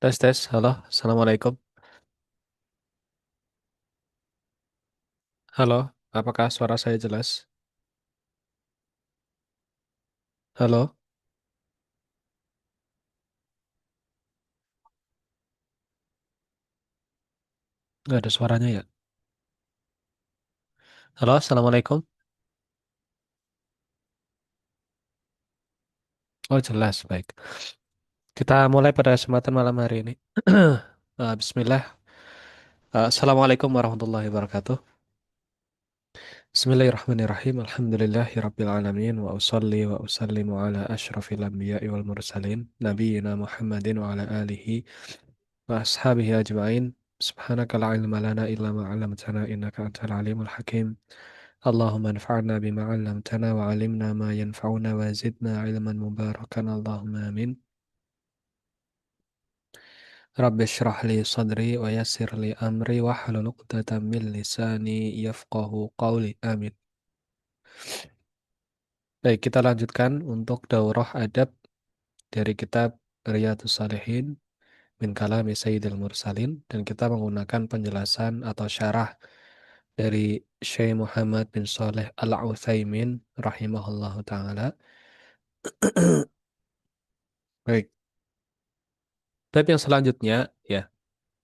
Tes tes, halo, assalamualaikum. Halo, apakah suara saya jelas? Halo, nggak ada suaranya ya? Halo, assalamualaikum. Oh jelas, baik. Kita mulai pada kesempatan malam hari ini. Bismillah. Assalamualaikum warahmatullahi wabarakatuh. Bismillahirrahmanirrahim. Alhamdulillahi rabbil alamin wa usalli wa usallimu ala asyrafil anbiya'i wal mursalin nabiyyina Muhammadin wa ala alihi wa ashabihi ajma'in. Subhanaka la ilma lana illa ma 'allamtana innaka antal alimul hakim. اللهم انفعنا بما علمتنا وعلمنا ما ينفعنا وزدنا علما مباركا اللهم آمين. رب اشرح لي صدري ويسر لي أمري واحلل عقدة من لساني يفقه قولي آمين. Baik, kita lanjutkan untuk daurah adab dari kitab Riyadhus Shalihin min kalami Sayyidil Mursalin, dan kita menggunakan penjelasan atau syarah dari Syekh Muhammad bin Saleh Al-Utsaimin rahimahullahu taala. Baik, bab yang selanjutnya ya,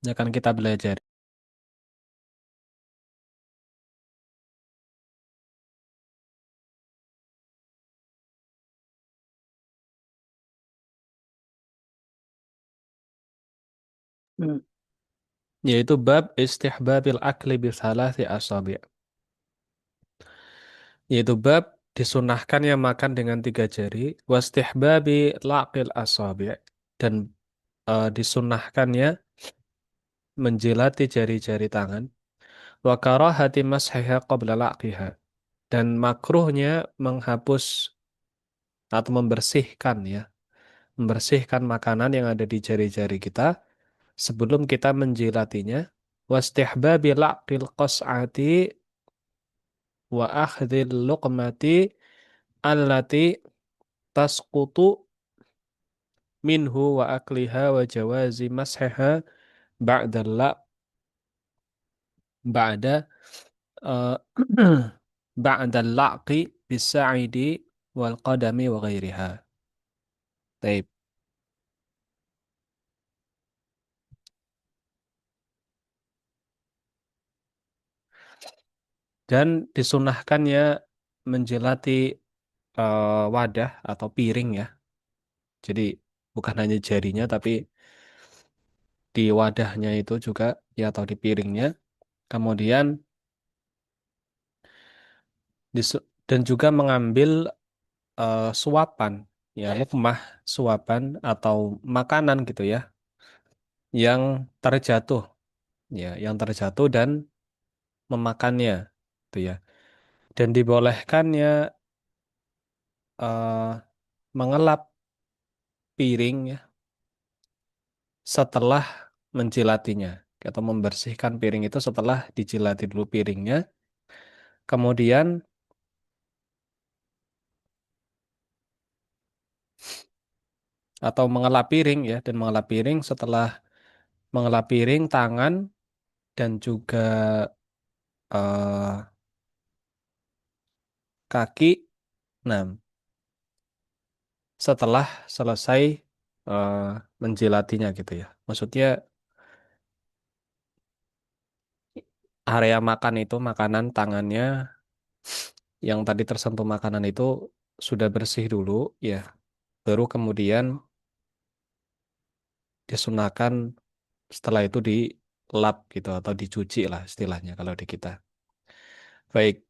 ini akan kita belajar. Hmm. Yaitu bab istihbabil akli bi salasi asabi'. Yaitu bab disunahkannya makan dengan 3 jari, wastihbabi laqil asabi', dan disunahkannya menjilati jari-jari tangan, wa karahati mashiha qabla laqiha, dan makruhnya menghapus atau membersihkan ya, membersihkan makanan yang ada di jari-jari kita sebelum kita menjilatinya. Wastihbabi laqil qas'ati wa akhdhil luqmati allati tasqutu minhu wa akliha wa jawazi mashiha ba'da la ba'da uh, ba'da laqi bisa'idi wal qadami wa ghairiha. Taib. Dan disunahkannya menjilati wadah atau piring ya. Jadi bukan hanya jarinya tapi di wadahnya itu juga ya, atau di piringnya. Kemudian dan juga mengambil suapan ya, hikmah suapan atau makanan gitu ya, yang terjatuh ya, yang terjatuh dan memakannya gitu ya. Dan dibolehkannya mengelap piring ya setelah menjilatinya, atau membersihkan piring itu setelah dijilati dulu piringnya, kemudian atau mengelap piring ya, dan mengelap piring setelah mengelap piring tangan dan juga eh, kaki. Nah, setelah selesai eh, menjilatinya gitu ya. Maksudnya area makan itu, makanan tangannya yang tadi tersentuh makanan itu sudah bersih dulu ya. Baru kemudian disunahkan setelah itu dilap gitu atau dicuci lah istilahnya kalau di kita. Baik.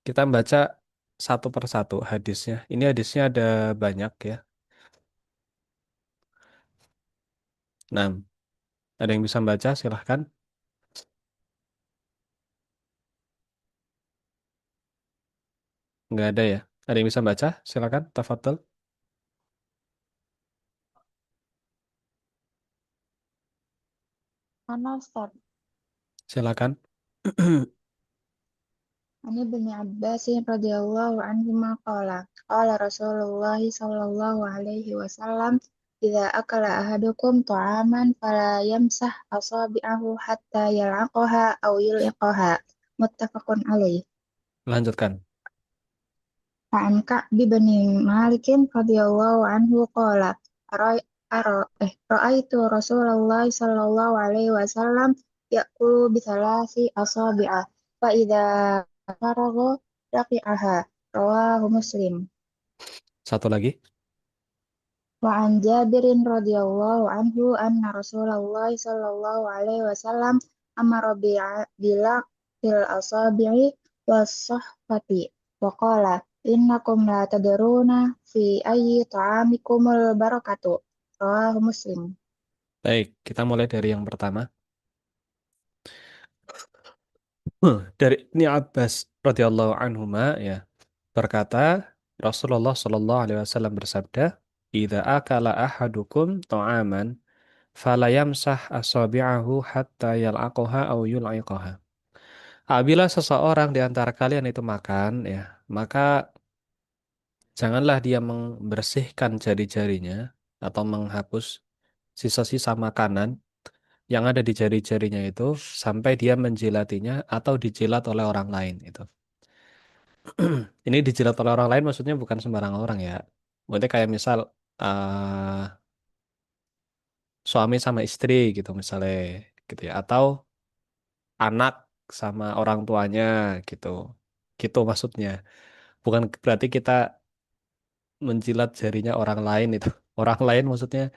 Kita baca satu persatu hadisnya. Ini hadisnya ada banyak ya. Nah, ada yang bisa baca silahkan. Nggak ada ya. Ada yang bisa baca? Silakan, tafadhol. Ana Ustaz. Silakan. Ani bin Abbas radhiyallahu anhu qala qala Rasulullah sallallahu alaihi wasallam إذا أكل أحدكم طعاما فلا يمسح أصابعه حتى يلعقها أو يلعقها متفق عليه. Lanjutkan. عن كعب بن مالك رضي الله عنه قال رأيت رسول الله صلى الله عليه وسلم يأكل بثلاث أصابع فإذا فرغ رفعها رواه مسلم. Satu lagi. وعن جابر رضي الله عنه أن رسول الله صلى الله عليه وسلم أمر بلعق الأصابع والصحفة وقال إنكم لا تدرون في أي طعامكم البركة رواه مسلم. Baik, kita mulai dari yang pertama. Dari Ibni Abbas radhiyallahu anhuma ya berkata Rasulullah Shallallahu alaihi wasallam bersabda, "Idza akala ahadukum ta'aman fala yamsah asabi'ahu hatta yal'aqaha aw yul'iqaha." Apabila seseorang di antara kalian itu makan ya, maka janganlah dia membersihkan jari-jarinya atau menghapus sisa-sisa makanan yang ada di jari-jarinya itu sampai dia menjilatinya atau dijilat oleh orang lain itu. Ini dijilat oleh orang lain maksudnya bukan sembarang orang ya. Maksudnya kayak misal suami sama istri gitu misalnya gitu ya atau anak sama orang tuanya gitu. Gitu maksudnya. Bukan berarti kita menjilat jarinya orang lain itu. Orang lain maksudnya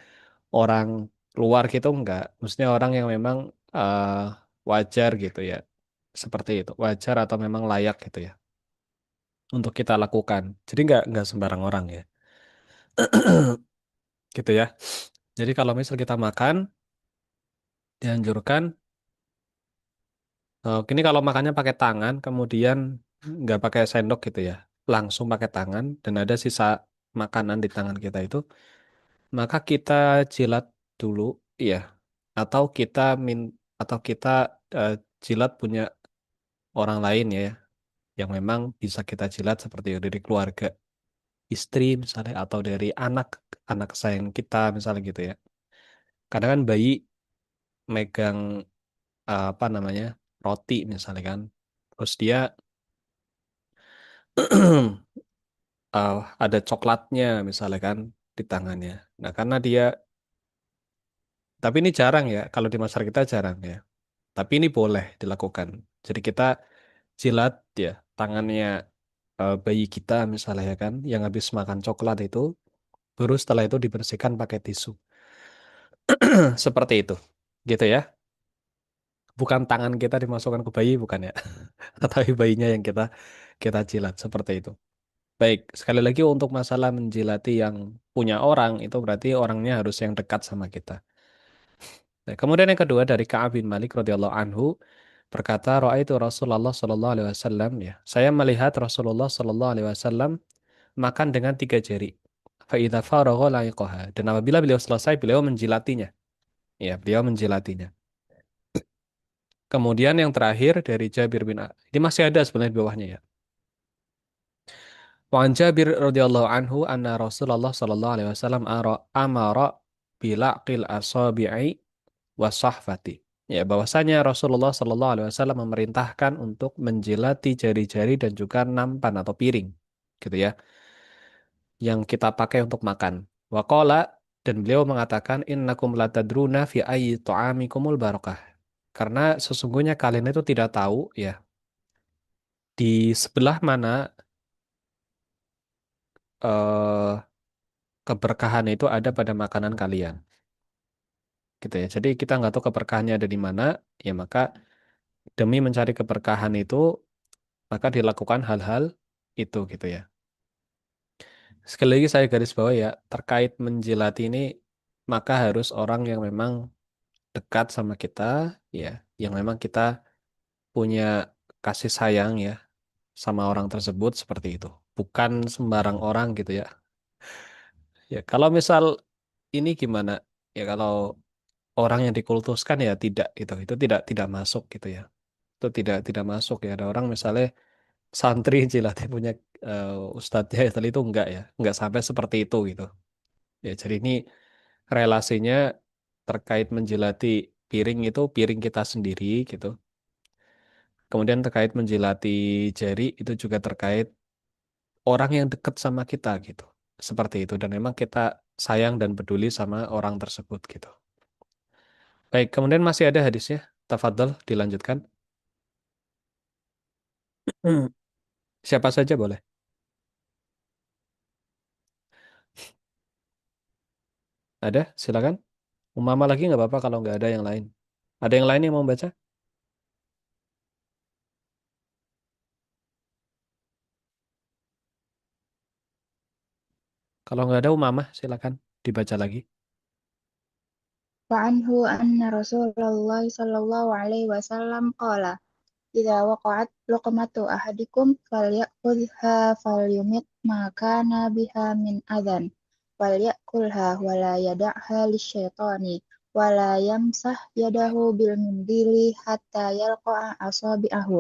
orang luar gitu enggak. Maksudnya orang yang memang wajar gitu ya. Seperti itu. Wajar atau memang layak gitu ya untuk kita lakukan. Jadi enggak sembarang orang ya. Gitu ya. Jadi kalau misal kita makan, dianjurkan, ini kalau makannya pakai tangan, kemudian nggak pakai sendok gitu ya, langsung pakai tangan, dan ada sisa makanan di tangan kita itu, maka kita jilat dulu, iya, atau kita min, atau kita eh, jilat punya orang lain ya, yang memang bisa kita jilat seperti dari keluarga, istri misalnya, atau dari anak, anak kesayangan kita misalnya gitu ya. Kadang kan bayi megang apa namanya roti misalnya kan terus dia eh, ada coklatnya misalnya kan di tangannya nah karena dia tapi ini jarang ya kalau di masyarakat kita jarang ya tapi ini boleh dilakukan jadi kita jilat ya tangannya bayi kita misalnya ya kan yang habis makan coklat itu baru setelah itu dibersihkan pakai tisu seperti itu gitu ya bukan tangan kita dimasukkan ke bayi bukan ya tapi bayinya yang kita kita jilat seperti itu. Baik, sekali lagi untuk masalah menjilati yang punya orang, itu berarti orangnya harus yang dekat sama kita. Nah, kemudian yang kedua dari Ka'ab bin Malik radhiyallahu anhu berkata, "Ra'aitu Rasulullah sallallahu alaihi wasallam ya. Saya melihat Rasulullah sallallahu alaihi wasallam makan dengan tiga jari. Fa idza faragha la'iqaha. Dan apabila beliau selesai, beliau menjilatinya. Ya, beliau menjilatinya. Kemudian yang terakhir dari Jabir bin ini masih ada sebenarnya di bawahnya ya. Wa an Jabir radhiyallahu anhu anna Rasulullah sallallahu alaihi wasallam amara bilaqil asabi'i wasahfati. Ya, bahwasanya Rasulullah sallallahu alaihi wasallam memerintahkan untuk menjilati jari-jari dan juga nampan atau piring, gitu ya, yang kita pakai untuk makan. Wa qala dan beliau mengatakan innakum latadruna fi ayyi ta'amikumul barakah. Karena sesungguhnya kalian itu tidak tahu ya di sebelah mana eh, keberkahan itu ada pada makanan kalian gitu ya jadi kita nggak tahu keberkahannya ada di mana ya maka demi mencari keberkahan itu maka dilakukan hal-hal itu gitu ya sekali lagi saya garis bawah ya terkait menjilati ini maka harus orang yang memang dekat sama kita ya yang memang kita punya kasih sayang ya sama orang tersebut seperti itu bukan sembarang orang gitu ya ya kalau misal ini gimana ya kalau orang yang dikultuskan ya tidak itu tidak masuk gitu ya itu tidak masuk ya ada orang misalnya santri jilatnya punya ustadznya ya tadi itu enggak ya enggak sampai seperti itu gitu ya jadi ini relasinya terkait menjilati piring itu piring kita sendiri gitu. Kemudian terkait menjilati jari itu juga terkait orang yang dekat sama kita gitu. Seperti itu dan memang kita sayang dan peduli sama orang tersebut gitu. Baik, kemudian masih ada hadisnya. Tafadhol dilanjutkan. Hmm. Siapa saja boleh. Ada? Silakan. Umama lagi nggak apa-apa kalau nggak ada yang lain. Ada yang lain yang mau baca? Kalau nggak ada Umama, silakan dibaca lagi. وعنه أن رسول الله صلى الله عليه وسلم قال إذا وقعت لقمة أحدكم فليأخذها فليمت ما كان بها من أذى وليأكلها ولا يدعها للشيطان ولا يمسح يده بالمنديل حتى يلقى أصابعه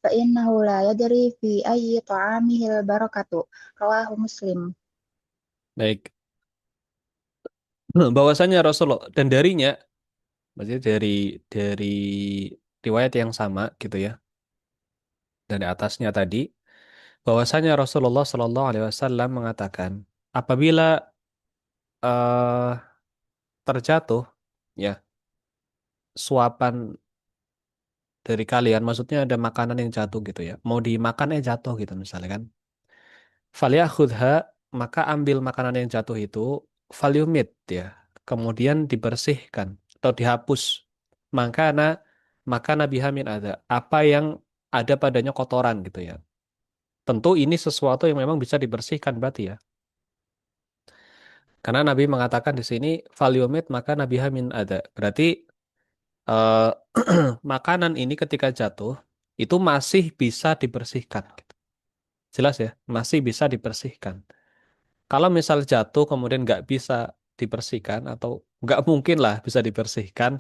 فإنه لا يدري في أي طعامه البركة رواه مسلم. Baik. Bahwasanya Rasulullah dan darinya, maksudnya dari riwayat yang sama gitu ya. Dan di atasnya tadi, bahwasanya Rasulullah Shallallahu Alaihi Wasallam mengatakan, apabila eh, terjatuh, ya suapan dari kalian, maksudnya ada makanan yang jatuh gitu ya, mau dimakan jatuh gitu misalnya kan, falyakhudha maka ambil makanan yang jatuh itu, falyumit ya, kemudian dibersihkan atau dihapus, makana maka nabi hamin ada apa yang ada padanya kotoran gitu ya. Tentu ini sesuatu yang memang bisa dibersihkan berarti ya. Karena Nabi mengatakan di sini valiumit maka Nabi Hamin ada. Berarti eh, makanan ini ketika jatuh itu masih bisa dibersihkan. Gitu. Jelas ya, masih bisa dibersihkan. Kalau misal jatuh kemudian nggak bisa dibersihkan atau nggak mungkin lah bisa dibersihkan,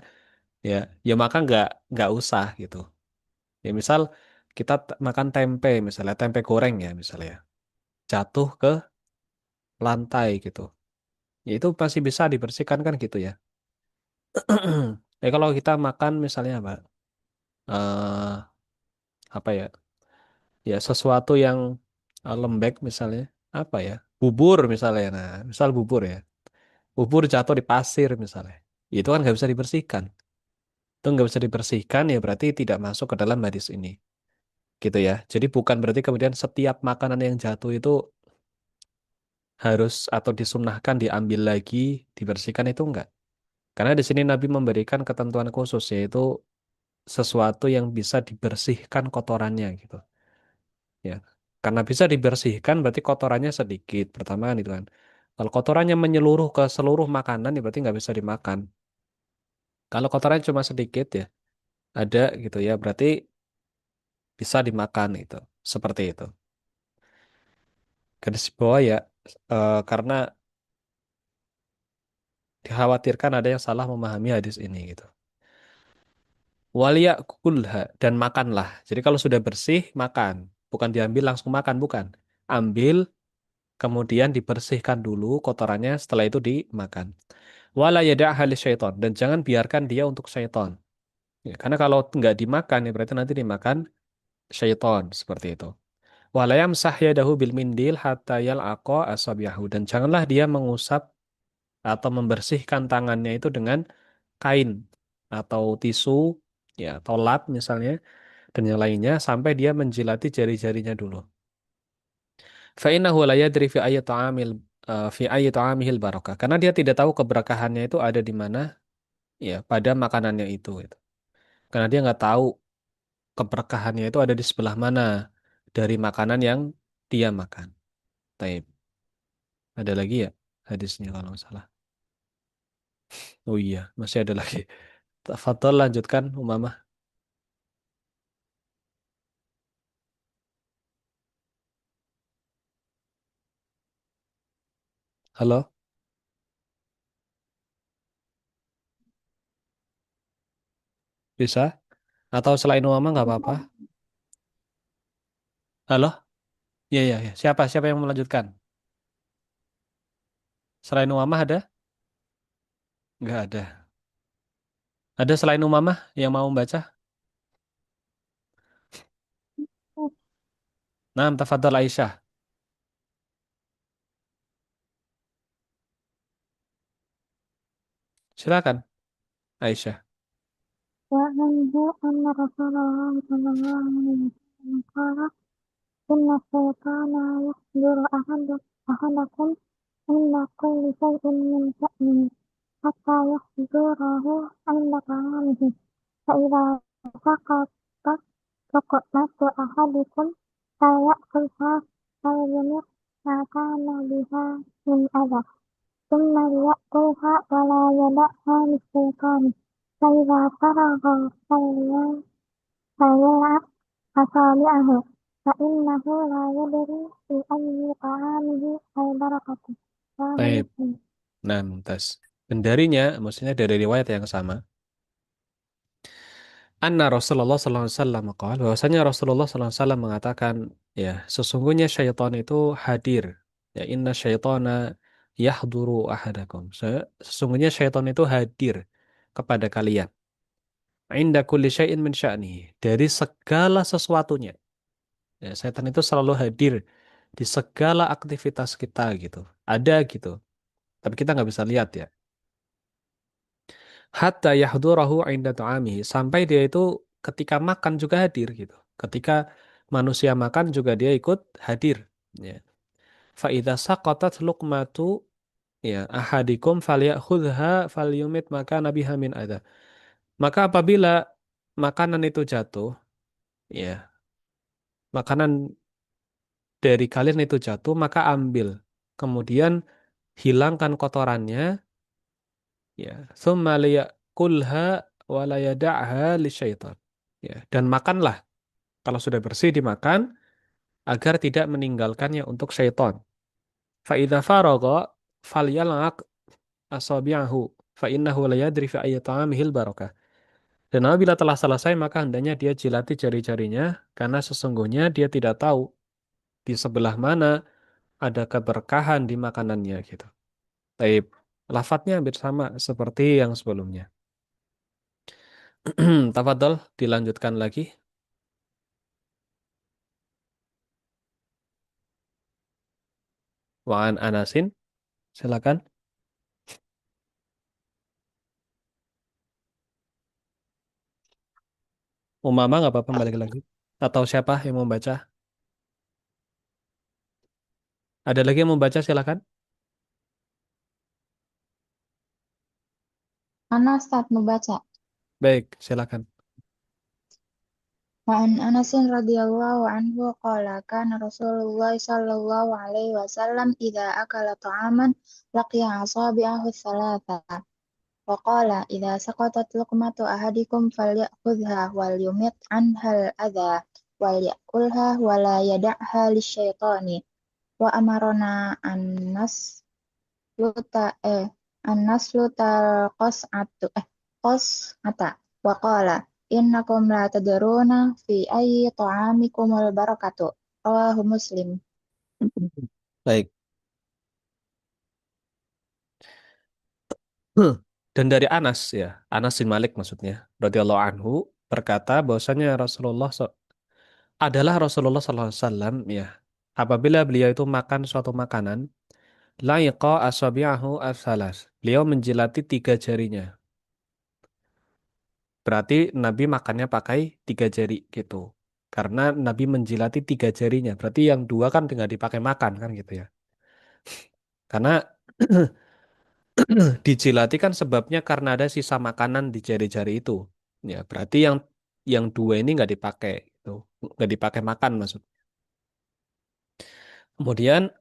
ya, ya maka nggak usah gitu. Ya misal kita makan tempe misalnya tempe goreng ya misalnya, jatuh ke lantai gitu. Ya itu masih bisa dibersihkan kan gitu ya. Ya kalau kita makan misalnya apa ya? Ya sesuatu yang lembek misalnya apa ya? Bubur misalnya. Nah, misal bubur ya. Bubur jatuh di pasir misalnya. Itu kan nggak bisa dibersihkan. Itu nggak bisa dibersihkan ya berarti tidak masuk ke dalam hadis ini. Gitu ya. Jadi bukan berarti kemudian setiap makanan yang jatuh itu harus atau disunnahkan diambil lagi, dibersihkan itu enggak. Karena di sini Nabi memberikan ketentuan khusus yaitu sesuatu yang bisa dibersihkan kotorannya gitu. Ya. Karena bisa dibersihkan berarti kotorannya sedikit. Pertama kan itu kan. Kalau kotorannya menyeluruh ke seluruh makanan ya berarti nggak bisa dimakan. Kalau kotorannya cuma sedikit ya ada gitu ya berarti bisa dimakan itu. Seperti itu. Garis bawah ya karena dikhawatirkan ada yang salah memahami hadis ini gitu. Kulha dan makanlah. Jadi kalau sudah bersih makan, bukan diambil langsung makan bukan. Ambil kemudian dibersihkan dulu kotorannya, setelah itu dimakan. Wala yada'ha syaiton dan jangan biarkan dia untuk syaiton. Ya, karena kalau nggak dimakan ya berarti nanti dimakan syaiton seperti itu. Wala yamsah yadahu bil mindil hatta yal'aqa asabiyahu dan janganlah dia mengusap atau membersihkan tangannya itu dengan kain atau tisu ya atau lap misalnya dan yang lainnya sampai dia menjilati jari-jarinya dulu. Fa'innahu la yadri fi ayyi ta'amil fi ayyi ta'amihil barakah. Karena dia tidak tahu keberkahannya itu ada di mana ya pada makanannya itu gitu. Karena dia nggak tahu keberkahannya itu ada di sebelah mana dari makanan yang dia makan. Taib. Ada lagi ya hadisnya kalau nggak salah. Oh iya, masih ada lagi. Tafadhol lanjutkan Umamah. Halo, bisa? Atau selain Umamah nggak apa-apa? Halo? Iya, iya, iya. Siapa yang melanjutkan? Selain Umamah ada? Nggak ada. Ada selain Umamah yang mau membaca? Nah, tafadhal Aisyah. Silakan Aisyah. وعنه أن رسول الله صلى الله عليه وسلم قال إن الشيطان يحضر أحدكم عند كل شيء من شأنه حتى يحضره عند طعامه فإذا سقطت لقمة أحدكم فليأكلها فليمت ما كان بها من أذى ثم ليأكلها ولا يدعها للشيطان فإذا فرغ فليلعق أصابعه فإنه لا يدري في أي طعامه البركة رواه Baik. مسلم. Nah, mumtaz. Dan darinya, maksudnya dari riwayat yang sama, Anna Rasulullah SAW qala, bahwasanya Rasulullah SAW mengatakan, ya, sesungguhnya syaitan itu hadir. Ya, inna syaitana yahduru ahadakum. Sesungguhnya syaitan itu hadir kepada kalian. Inda kulli syai'in min sya'nihi. Dari segala sesuatunya. Ya, setan itu selalu hadir di segala aktivitas kita gitu. Ada gitu. Tapi kita nggak bisa lihat ya. Hatta yahdurahu inda ta'amihi. Sampai dia itu ketika makan juga hadir gitu. Ketika manusia makan juga dia ikut hadir. Ya. Fa'idha saqatat luqmatu ya ahadikum falyakhudha falyumit maka nabiha min adha. Maka apabila makanan itu jatuh, ya, makanan dari kalian itu jatuh, maka ambil. Kemudian hilangkan kotorannya, ya. Tsumma liyakulha wa la yada'ha lisyaitan. Ya, dan makanlah. Kalau sudah bersih dimakan agar tidak meninggalkannya untuk syaitan. Fa idza faragha falyal'aq asabi'ahu fa innahu la yadri fi ayyi ta'amihil barakah. Dan apabila telah selesai maka hendaknya dia jilati jari-jarinya karena sesungguhnya dia tidak tahu di sebelah mana ada keberkahan di makanannya gitu. Taib. Lafadznya hampir sama seperti yang sebelumnya. Tafadhol dilanjutkan lagi. Wa'an Anasin. Silakan. Umama nggak apa-apa balik lagi. Atau siapa yang mau baca? Ada lagi yang mau baca silakan. Ana start membaca. Baik, silakan. وعن أنس رضي الله عنه قال كان رسول الله صلى الله عليه وسلم إذا أكل طعاما لقي أصابعه الثلاثة وقال إذا سقطت لقمة أحدكم فليأخذها وليمط عنها الأذى وليأكلها ولا يدعها للشيطان وأمرنا أن نسلت القصعة وقال إنكم لا تدرون في أي طعامكم البركة رواه مسلم. Baik. Dan dari Anas ya, Anas bin Malik maksudnya, radhiyallahu anhu berkata bahwasanya Rasulullah sallallahu alaihi wasallam ya, apabila beliau itu makan suatu makanan, laiqa asabi'ahu as-salas. Beliau menjilati tiga jarinya. Berarti Nabi makannya pakai tiga jari gitu. Karena Nabi menjilati tiga jarinya. Berarti yang dua kan tinggal dipakai makan kan gitu ya. Karena dijilati kan sebabnya karena ada sisa makanan di jari-jari itu. Ya, berarti yang dua ini nggak dipakai gitu. Nggak dipakai makan maksud. Kemudian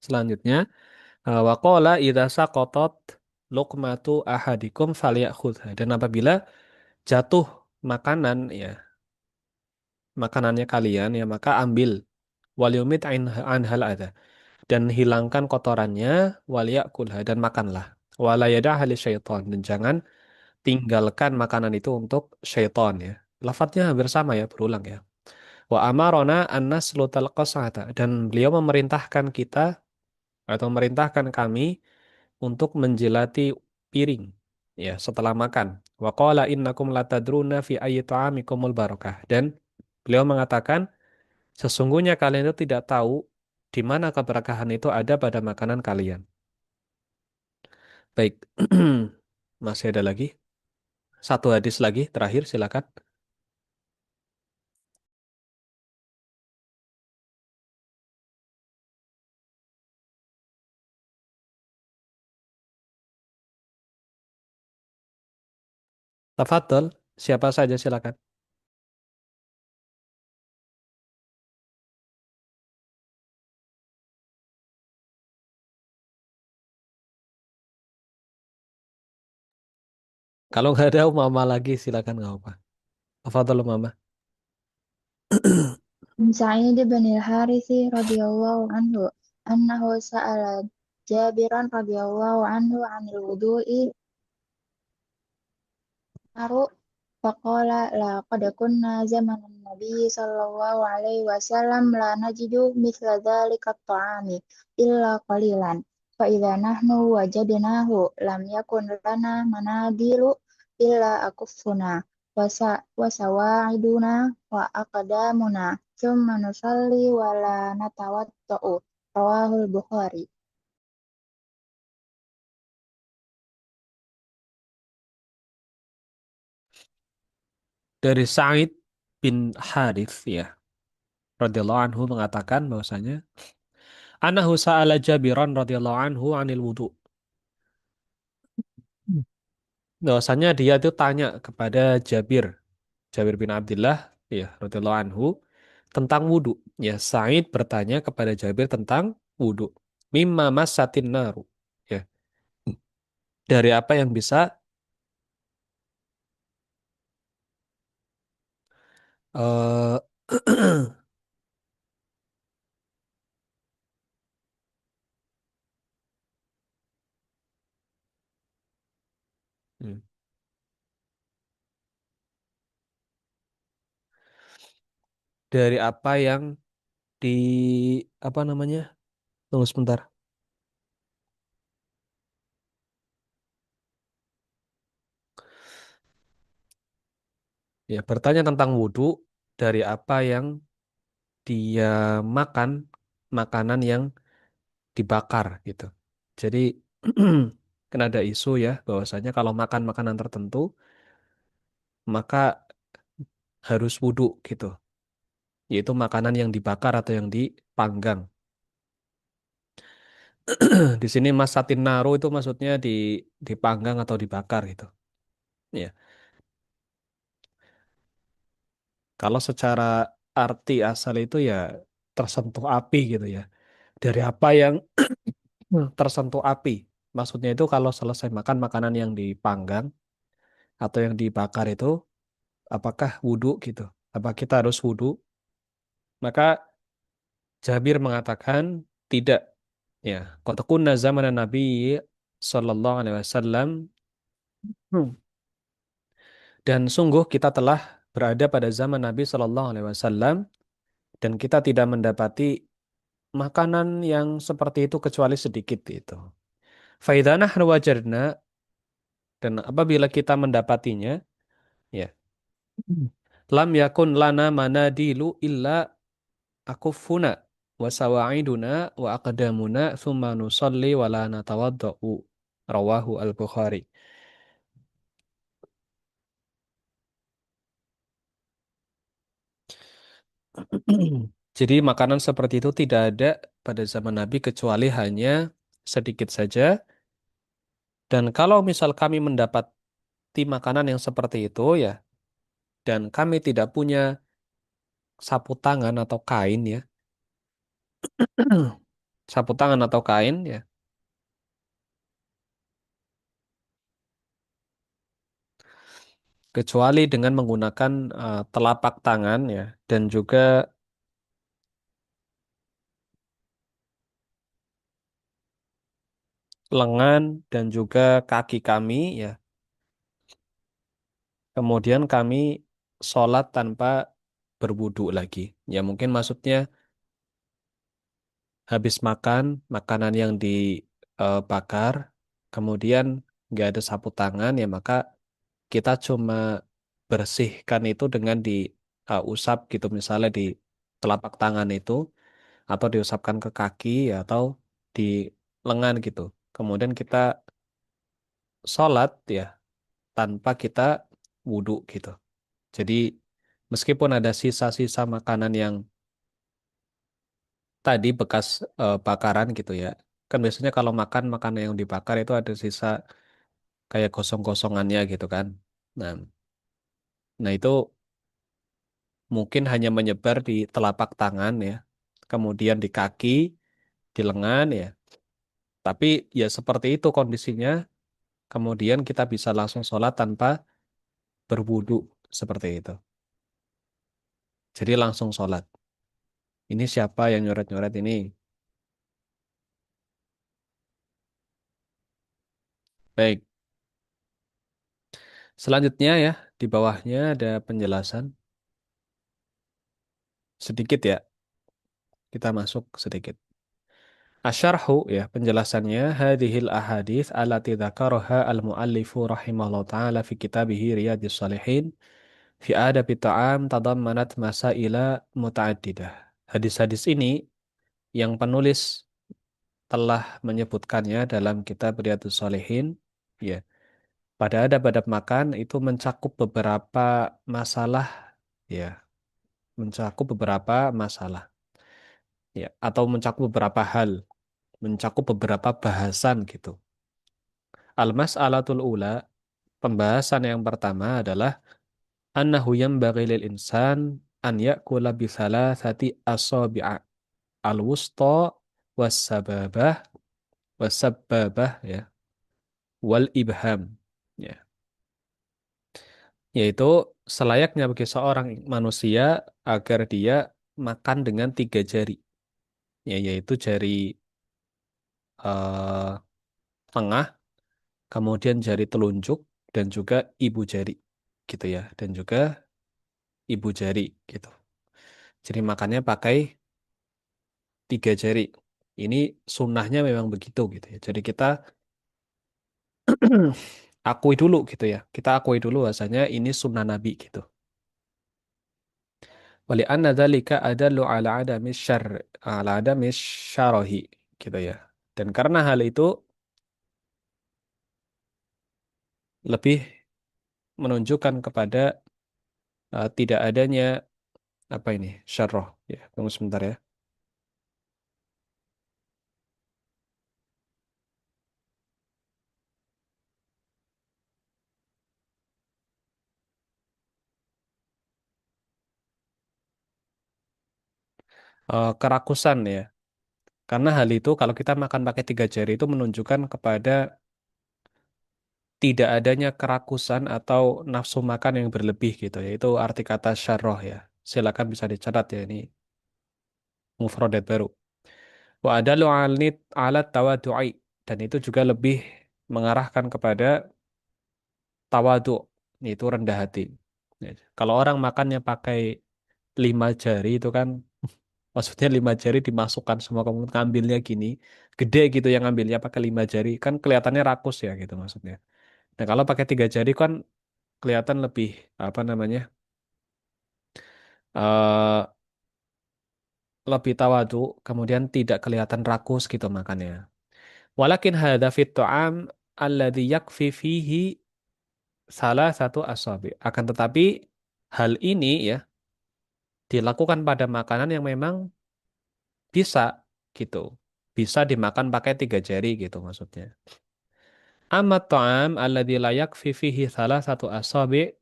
selanjutnya waqala idza saqatat luqmatu ahadikum falyakhudha. Dan apabila jatuh makanan ya, makanannya kalian ya maka ambil waliumit anhal ada dan hilangkan kotorannya waliyakulha dan makanlah wala yada'a syaitan dan jangan tinggalkan makanan itu untuk syaitan ya. Lafadznya hampir sama ya, berulang ya. Wa amarona annas lutal qasata dan beliau memerintahkan kita atau memerintahkan kami untuk menjilati piring ya setelah makan. Wa qala innakum latadruna fi ayyi ta'amikumul barakah. Dan beliau mengatakan sesungguhnya kalian itu tidak tahu di mana keberkahan itu ada pada makanan kalian. Baik. Masih ada lagi? Satu hadis lagi terakhir silakan. Tafadhol, siapa saja silakan. Kalau nggak ada Mama lagi silakan nggak apa. Tafadhol Mama. عن سعيد بن الحارث رضي الله عنه أنه سأل جابرا رضي الله عنه عن الوضوء نار فقال لقد كنا زمن النبي صلى الله عليه وسلم لا نجد مثل ذلك الطعام إلا قليلا فإذا نحن وجدناه لم يكن لنا مناديل إلا أكفنا وسواعدنا وأقدامنا ثم نصلي ولا نتوضأ رواه البخاري. Dari Sa'id bin Harith ya, radhiyallahu anhu mengatakan bahwasanya anahu sa'ala Jabiran radhiyallahu anhu anil wudu. Bahwasanya dia itu tanya kepada Jabir, Jabir bin Abdullah ya radhiyallahu anhu tentang wudu. Ya, Sa'id bertanya kepada Jabir tentang wudu. Mimma massatin naru. Ya, dari apa yang bisa eh hmm, dari apa yang di apa namanya? Tunggu sebentar. Ya, bertanya tentang wudhu dari apa yang dia makan, makanan yang dibakar gitu. Jadi kan ada isu ya bahwasanya kalau makan makanan tertentu maka harus wudhu gitu. Yaitu makanan yang dibakar atau yang dipanggang. Di sini Mas Satin Naru itu maksudnya dipanggang atau dibakar gitu. Ya. Kalau secara arti asal itu ya tersentuh api gitu ya. Dari apa yang tersentuh api. Maksudnya itu kalau selesai makan makanan yang dipanggang atau yang dibakar itu, apakah wudhu gitu? Apa kita harus wudhu? Maka Jabir mengatakan tidak. Ya, qad kunna zamanan Nabi Sallallahu Alaihi Wasallam. Dan sungguh kita telah berada pada zaman Nabi Sallallahu Alaihi Wasallam dan kita tidak mendapati makanan yang seperti itu kecuali sedikit itu. Faidanah wajarna dan apabila kita mendapatinya, ya, lam yakun lana manadilu illa akufuna wa sawa'iduna wa aqdamuna thumma nusalli wa la natawadda'u. Rawahu al-Bukhari. Jadi makanan seperti itu tidak ada pada zaman Nabi kecuali hanya sedikit saja. Dan kalau misal kami mendapati makanan yang seperti itu ya, dan kami tidak punya sapu tangan atau kain ya, sapu tangan atau kain ya, kecuali dengan menggunakan telapak tangan ya, dan juga lengan dan juga kaki kami ya. Kemudian kami sholat tanpa berwudu lagi. Ya mungkin maksudnya habis makan makanan yang dibakar, kemudian nggak ada sapu tangan, ya maka kita cuma bersihkan itu dengan diusap gitu, misalnya di telapak tangan itu, atau diusapkan ke kaki atau di lengan gitu. Kemudian kita sholat ya tanpa kita wudhu gitu. Jadi meskipun ada sisa-sisa makanan yang tadi bekas bakaran gitu ya. Kan biasanya kalau makan makanan yang dibakar itu ada sisa kayak gosong-gosongannya gitu kan. Nah, nah itu mungkin hanya menyebar di telapak tangan ya. Kemudian di kaki, di lengan ya. Tapi ya seperti itu kondisinya. Kemudian kita bisa langsung sholat tanpa berwudu seperti itu. Jadi langsung sholat. Ini siapa yang nyoret-nyoret ini? Baik. Selanjutnya ya, di bawahnya ada penjelasan sedikit ya. Kita masuk sedikit. Asyarhu ya penjelasannya hadhil ahadits allati dzakaraha al-muallifu rahimahullah taala fi kitabih Riyadhis Shalihin fi adabi ta'am tadammanat masaila muta'addidah. Hadis-hadis ini yang penulis telah menyebutkannya dalam kitab Riyadhus Shalihin ya. Pada adab-adab makan itu mencakup beberapa masalah ya, mencakup beberapa masalah ya atau mencakup beberapa hal, mencakup beberapa bahasan gitu. Al-mas'alatul ula, pembahasan yang pertama adalah annahu yanbaghi lil insan an ya'kula bi thalathati asabi'a al-wusta was-sababah was-sabbabah ya wal ibham ya, yaitu selayaknya bagi seorang manusia agar dia makan dengan tiga jari ya, yaitu jari eh, tengah, kemudian jari telunjuk dan juga ibu jari gitu ya, dan juga ibu jari gitu. Jadi makannya pakai tiga jari. Ini sunnahnya memang begitu gitu ya. Jadi kita akui dulu gitu ya. Kita akui dulu bahasanya ini sunnah Nabi gitu. Wali anna dzalika adallu ala adami syarahi gitu ya. Dan karena hal itu lebih menunjukkan kepada tidak adanya apa ini syarah ya. Tunggu sebentar ya. Kerakusan ya. Karena hal itu kalau kita makan pakai tiga jari itu menunjukkan kepada tidak adanya kerakusan atau nafsu makan yang berlebih gitu ya. Itu arti kata syarroh ya. Silakan bisa dicatat ya, ini mufradat baru. Wa adalu ala tawadu'i, dan itu juga lebih mengarahkan kepada tawadu, yaitu rendah hati. Ya, kalau orang makannya pakai lima jari itu kan maksudnya lima jari dimasukkan semua, kemudian ngambilnya gini gede gitu, yang ngambilnya pakai lima jari kan kelihatannya rakus ya gitu maksudnya. Nah kalau pakai tiga jari kan kelihatan lebih apa namanya, eh lebih tawadu, kemudian tidak kelihatan rakus gitu makannya. Walakin hadza fit ta'am alladzi yakfi fihi salah satu asabi. Akan tetapi hal ini ya dilakukan pada makanan yang memang bisa gitu. Bisa dimakan pakai tiga jari gitu maksudnya. Amma ta'am alladzi la yakfi fihi salah satu asabi.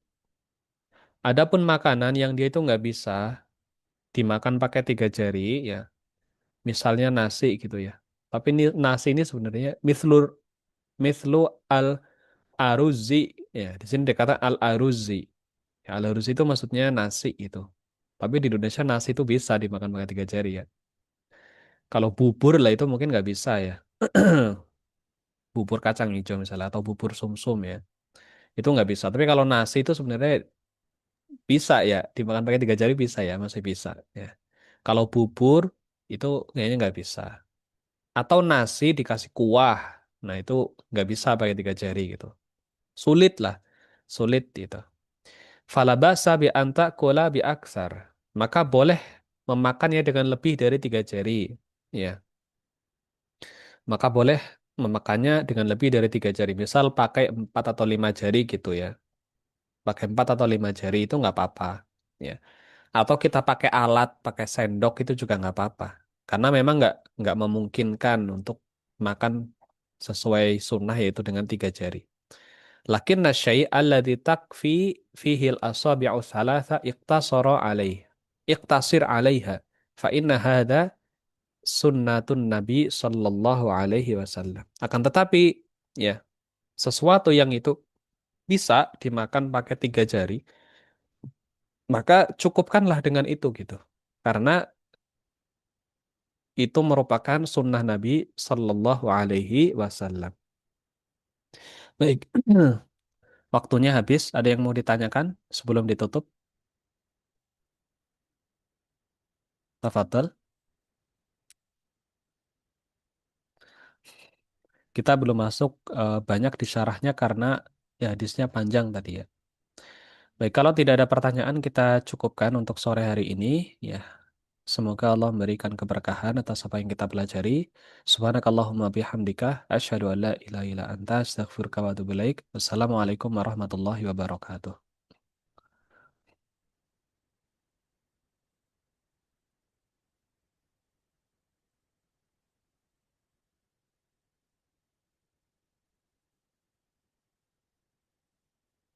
Adapun makanan yang dia itu nggak bisa dimakan pakai tiga jari ya. Misalnya nasi gitu ya. Tapi ini, nasi ini sebenarnya mislu al aruzi ya. Di sini dikata al aruzi. Ya, al aruzi itu maksudnya nasi itu. Tapi di Indonesia nasi itu bisa dimakan pakai tiga jari ya. Kalau bubur lah itu mungkin nggak bisa ya. Bubur kacang hijau misalnya atau bubur sumsum ya. Itu nggak bisa. Tapi kalau nasi itu sebenarnya bisa ya dimakan pakai tiga jari, bisa ya, masih bisa ya. Kalau bubur Itu kayaknya nggak bisa. Atau nasi dikasih kuah. Nah, itu nggak bisa pakai tiga jari gitu. Sulit lah. Sulit gitu. Falabasa bi anta kola bi aksar. Maka boleh memakannya dengan lebih dari tiga jari. Ya, maka boleh memakannya dengan lebih dari tiga jari. Misal pakai 4 atau 5 jari gitu ya. Pakai 4 atau 5 jari itu nggak apa-apa. Ya. Atau kita pakai alat, pakai sendok itu juga nggak apa-apa. Karena memang nggak memungkinkan untuk makan sesuai sunnah yaitu dengan tiga jari. Lakinna syai' alladhi takfi fihi al-asabi'u thalatha iqtasara alaih. Iqtasir alaiha. Fa inna hadha sunnatun Nabi sallallahu alaihi wasallam. Akan tetapi, ya, sesuatu yang itu bisa dimakan pakai tiga jari, maka cukupkanlah dengan itu gitu. Karena itu merupakan sunnah Nabi sallallahu alaihi wasallam. Baik, waktunya habis. Ada yang mau ditanyakan sebelum ditutup? Tafadhol. Kita belum masuk banyak di syarahnya karena ya hadisnya panjang tadi ya. Baik, kalau tidak ada pertanyaan kita cukupkan untuk sore hari ini. Ya, semoga Allah memberikan keberkahan atas apa yang kita pelajari. Subhanakallahumma bihamdika asyhadu an la ilaha illa anta astaghfiruka wa atubu ilaik. Wassalamualaikum warahmatullahi wabarakatuh.